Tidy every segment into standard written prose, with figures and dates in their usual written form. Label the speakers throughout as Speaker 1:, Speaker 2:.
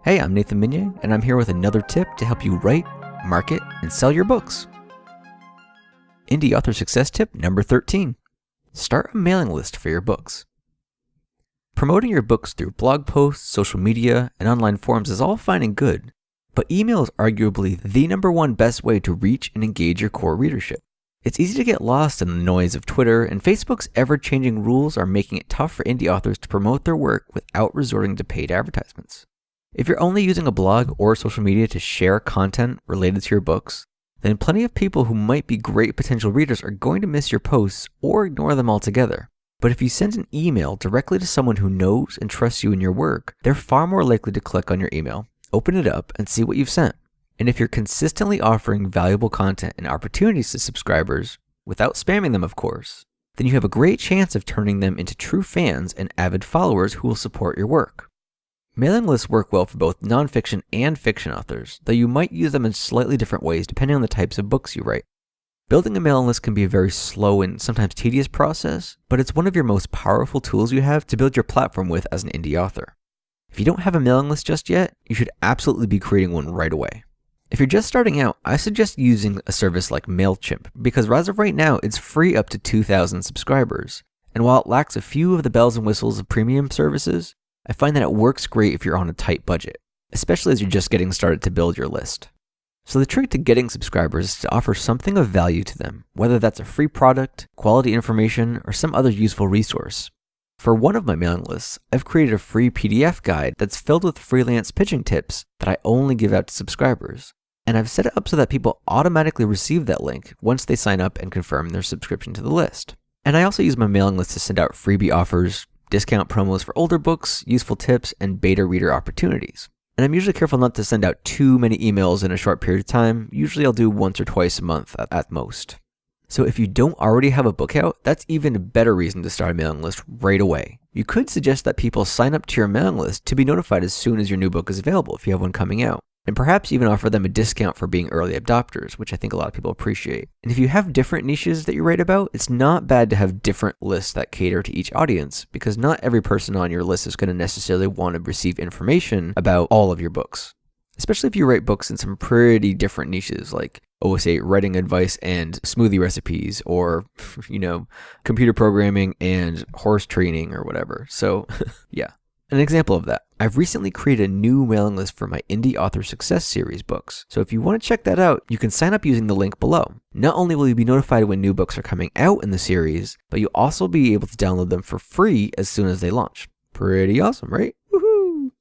Speaker 1: Hey, I'm Nathan Meunier, and I'm here with another tip to help you write, market, and sell your books. Indie author success tip number 13. Start a mailing list for your books. Promoting your books through blog posts, social media, and online forums is all fine and good, but email is arguably the number one best way to reach and engage your core readership. It's easy to get lost in the noise of Twitter, and Facebook's ever-changing rules are making it tough for indie authors to promote their work without resorting to paid advertisements. If you're only using a blog or social media to share content related to your books, then plenty of people who might be great potential readers are going to miss your posts or ignore them altogether. But if you send an email directly to someone who knows and trusts you in your work, they're far more likely to click on your email, open it up, and see what you've sent. And if you're consistently offering valuable content and opportunities to subscribers, without spamming them of course, then you have a great chance of turning them into true fans and avid followers who will support your work. Mailing lists work well for both nonfiction and fiction authors, though you might use them in slightly different ways depending on the types of books you write. Building a mailing list can be a very slow and sometimes tedious process, but it's one of your most powerful tools you have to build your platform with as an indie author. If you don't have a mailing list just yet, you should absolutely be creating one right away. If you're just starting out, I suggest using a service like MailChimp, because as of right now, it's free up to 2,000 subscribers. And while it lacks a few of the bells and whistles of premium services, I find that it works great if you're on a tight budget, especially as you're just getting started to build your list. So the trick to getting subscribers is to offer something of value to them, whether that's a free product, quality information, or some other useful resource. For one of my mailing lists, I've created a free PDF guide that's filled with freelance pitching tips that I only give out to subscribers. And I've set it up so that people automatically receive that link once they sign up and confirm their subscription to the list. And I also use my mailing list to send out freebie offers, discount promos for older books, useful tips, and beta reader opportunities. And I'm usually careful not to send out too many emails in a short period of time. Usually I'll do once or twice a month at most. So if you don't already have a book out, that's even a better reason to start a mailing list right away. You could suggest that people sign up to your mailing list to be notified as soon as your new book is available if you have one coming out. And perhaps even offer them a discount for being early adopters, which I think a lot of people appreciate. And if you have different niches that you write about, it's not bad to have different lists that cater to each audience, because not every person on your list is going to necessarily want to receive information about all of your books. Especially if you write books in some pretty different niches, like, say, writing advice and smoothie recipes, or, computer programming and horse training or whatever. So, yeah. An example of that, I've recently created a new mailing list for my Indie Author Success Series books. So if you want to check that out, you can sign up using the link below. Not only will you be notified when new books are coming out in the series, but you'll also be able to download them for free as soon as they launch. Pretty awesome, right? Woohoo!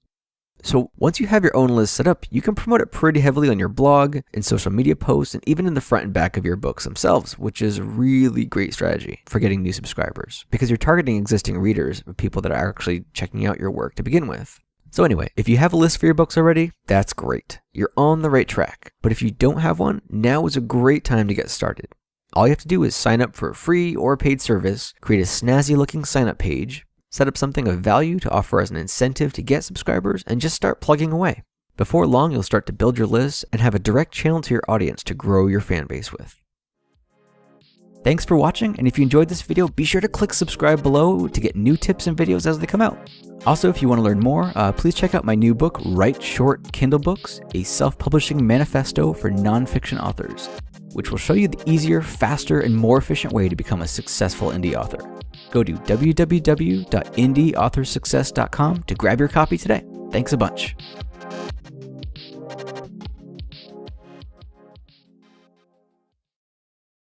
Speaker 1: So once you have your own list set up, you can promote it pretty heavily on your blog, in social media posts, and even in the front and back of your books themselves, which is a really great strategy for getting new subscribers, because you're targeting existing readers, people that are actually checking out your work to begin with. So anyway, if you have a list for your books already, that's great. You're on the right track. But if you don't have one, now is a great time to get started. All you have to do is sign up for a free or paid service, create a snazzy looking sign up page, set up something of value to offer as an incentive to get subscribers, and just start plugging away. Before long, you'll start to build your list and have a direct channel to your audience to grow your fan base with. Thanks for watching, and if you enjoyed this video, be sure to click subscribe below to get new tips and videos as they come out. Also, if you want to learn more, please check out my new book, Write Short Kindle Books, a self-publishing manifesto for nonfiction authors, which will show you the easier, faster, and more efficient way to become a successful indie author. Go to www.indieauthorsuccess.com to grab your copy today. Thanks a bunch.